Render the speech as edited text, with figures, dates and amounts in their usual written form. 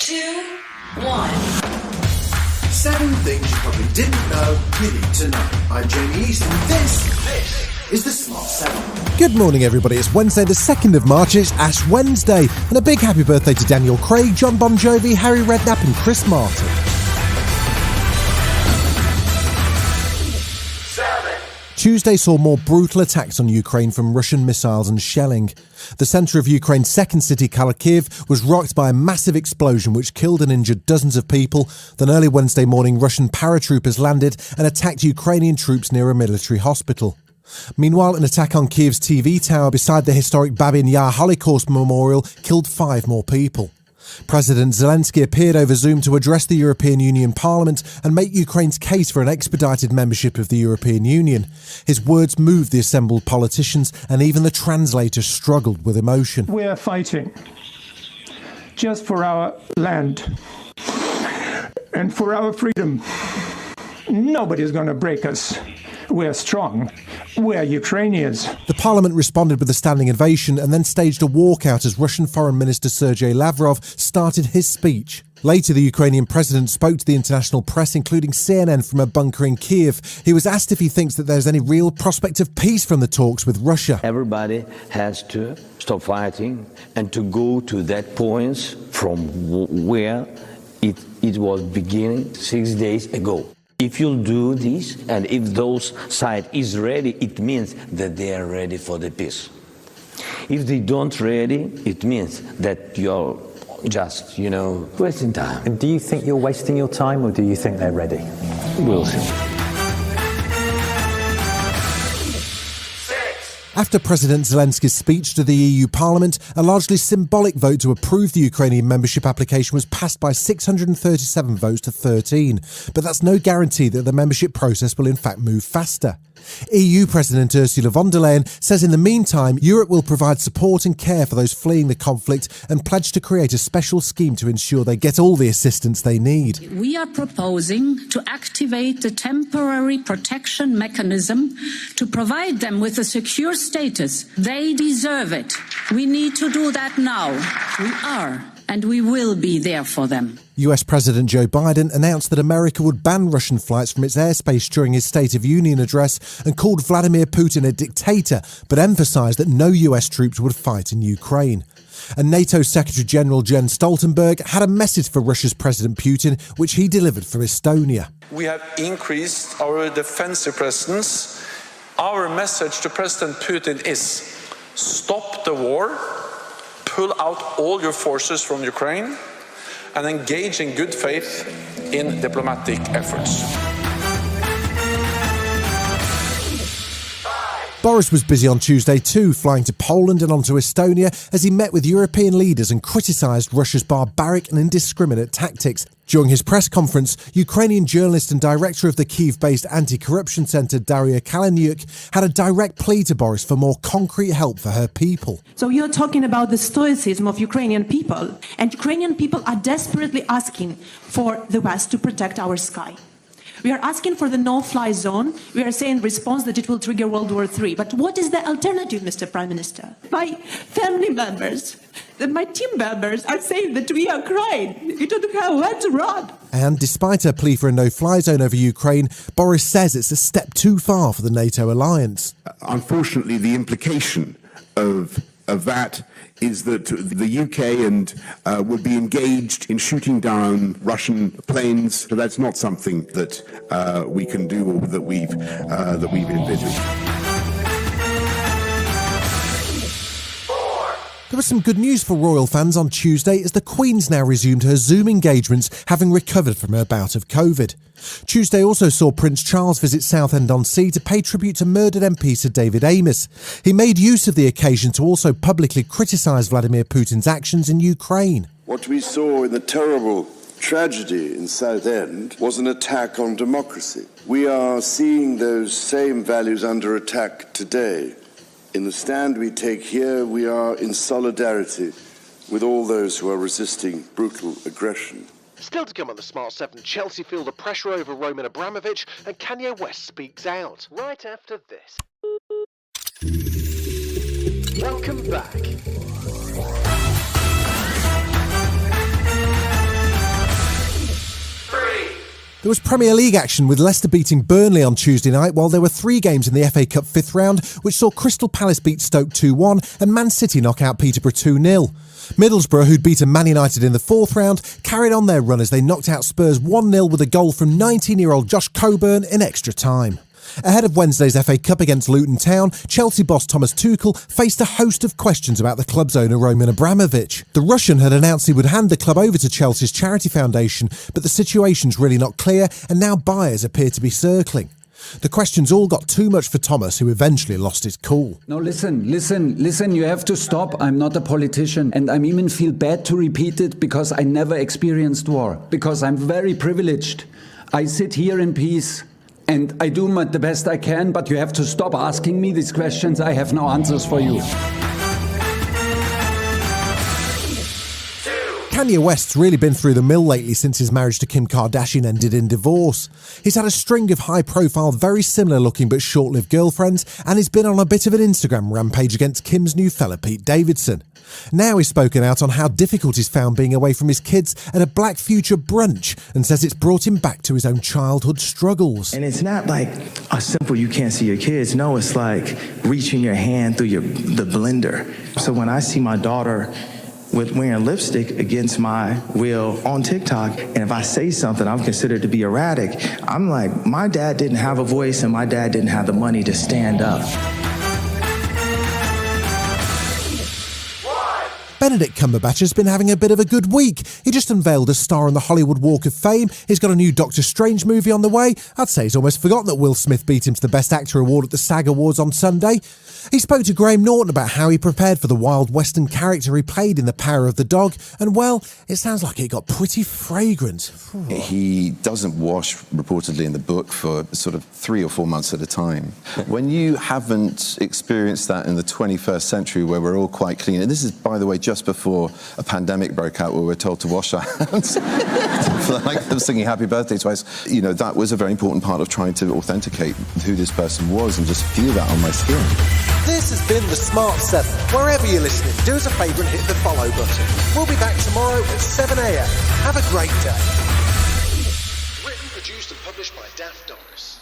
2, 1. 7 things you probably didn't know you need to know. I'm Jamie East, and this is the Smart 7. Good morning, everybody. It's Wednesday, the 2nd of March. It's Ash Wednesday. And a big happy birthday to Daniel Craig, John Bon Jovi, Harry Redknapp and Chris Martin. Tuesday saw more brutal attacks on Ukraine from Russian missiles and shelling. The centre of Ukraine's second city, Kharkiv, was rocked by a massive explosion which killed and injured dozens of people. Then early Wednesday morning, Russian paratroopers landed and attacked Ukrainian troops near a military hospital. Meanwhile, an attack on Kiev's TV tower beside the historic Babin Yar Holocaust Memorial killed 5 more people. President Zelensky appeared over Zoom to address the European Union Parliament and make Ukraine's case for an expedited membership of the European Union. His words moved the assembled politicians, and even the translator struggled with emotion. We are fighting just for our land and for our freedom. Nobody's going to break us. We're strong. We're Ukrainians. The parliament responded with a standing ovation and then staged a walkout as Russian Foreign Minister Sergei Lavrov started his speech. Later, the Ukrainian president spoke to the international press, including CNN, from a bunker in Kiev. He was asked if he thinks that there's any real prospect of peace from the talks with Russia. Everybody has to stop fighting and to go to that point from where it was beginning 6 days ago. If you'll do this, and if those side is ready, it means that they are ready for the peace. If they don't ready, it means that you're just, wasting time. And do you think you're wasting your time, or do you think they're ready? We'll see. After President Zelensky's speech to the EU Parliament, a largely symbolic vote to approve the Ukrainian membership application was passed by 637 votes to 13. But that's no guarantee that the membership process will in fact move faster. EU President Ursula von der Leyen says in the meantime, Europe will provide support and care for those fleeing the conflict and pledged to create a special scheme to ensure they get all the assistance they need. We are proposing to activate the temporary protection mechanism to provide them with a secure status. They deserve it. We need to do that now. We are, and we will be there for them. US President Joe Biden announced that America would ban Russian flights from its airspace during his State of Union address and called Vladimir Putin a dictator, but emphasised that no US troops would fight in Ukraine. And NATO Secretary General Jens Stoltenberg had a message for Russia's President Putin, which he delivered from Estonia. We have increased our defensive presence. Our message to President Putin is stop the war, pull out all your forces from Ukraine, and engage in good faith in diplomatic efforts. Boris was busy on Tuesday too, flying to Poland and onto Estonia as he met with European leaders and criticised Russia's barbaric and indiscriminate tactics. During his press conference, Ukrainian journalist and director of the Kyiv-based anti-corruption centre Daria Kaleniuk had a direct plea to Boris for more concrete help for her people. So you're talking about the stoicism of Ukrainian people, and Ukrainian people are desperately asking for the West to protect our sky. We are asking for the no-fly zone. We are saying in response that it will trigger World War III. But what is the alternative, Mr. Prime Minister? My family members, my team members are saying that we are crying. We don't have where to run. And despite her plea for a no-fly zone over Ukraine, Boris says it's a step too far for the NATO alliance. Unfortunately, the implication of that is that the UK would be engaged in shooting down Russian planes. So that's not something that we can do or that we've envisaged. There was some good news for royal fans on Tuesday as the Queen's now resumed her Zoom engagements, having recovered from her bout of COVID. Tuesday also saw Prince Charles visit Southend-on-Sea to pay tribute to murdered MP Sir David Amess. He made use of the occasion to also publicly criticise Vladimir Putin's actions in Ukraine. What we saw in the terrible tragedy in Southend was an attack on democracy. We are seeing those same values under attack today. In the stand we take here, we are in solidarity with all those who are resisting brutal aggression. Still to come on the Smart 7, Chelsea feel the pressure over Roman Abramovich and Kanye West speaks out. Right after this. Welcome back. There was Premier League action with Leicester beating Burnley on Tuesday night, while there were 3 games in the FA Cup 5th round, which saw Crystal Palace beat Stoke 2-1 and Man City knock out Peterborough 2-0. Middlesbrough, who'd beaten Man United in the 4th round, carried on their run as they knocked out Spurs 1-0 with a goal from 19-year-old Josh Coburn in extra time. Ahead of Wednesday's FA Cup against Luton Town, Chelsea boss Thomas Tuchel faced a host of questions about the club's owner Roman Abramovich. The Russian had announced he would hand the club over to Chelsea's charity foundation, but the situation's really not clear and now buyers appear to be circling. The questions all got too much for Thomas, who eventually lost his cool. No, listen, you have to stop. I'm not a politician, and I even feel bad to repeat it because I never experienced war, because I'm very privileged. I sit here in peace. And I do the best I can, but you have to stop asking me these questions. I have no answers for you. Kanye West's really been through the mill lately since his marriage to Kim Kardashian ended in divorce. He's had a string of high-profile, very similar-looking but short-lived girlfriends, and he's been on a bit of an Instagram rampage against Kim's new fella Pete Davidson. Now he's spoken out on how difficult he's found being away from his kids at a Black Future brunch and says it's brought him back to his own childhood struggles. And it's not like a simple you can't see your kids. No, it's like reaching your hand through the blender. So when I see my daughter with wearing lipstick against my will on TikTok, and if I say something I'm considered to be erratic, I'm like, my dad didn't have a voice and my dad didn't have the money to stand up. Benedict Cumberbatch has been having a bit of a good week. He just unveiled a star on the Hollywood Walk of Fame. He's got a new Doctor Strange movie on the way. I'd say he's almost forgotten that Will Smith beat him to the Best Actor award at the SAG Awards on Sunday. He spoke to Graham Norton about how he prepared for the wild Western character he played in The Power of the Dog, and well, it sounds like it got pretty fragrant. He doesn't wash, reportedly in the book, for sort of 3 or 4 months at a time. When you haven't experienced that in the 21st century where we're all quite clean, and this is, by the way, just before a pandemic broke out where we're told to wash our hands for the like of singing Happy Birthday twice, you know, that was a very important part of trying to authenticate who this person was and just feel that on my skin. This has been The Smart 7. Wherever you're listening, do us a favour and hit the follow button. We'll be back tomorrow at 7 a.m. Have a great day. Written, produced and published by Daft Doris.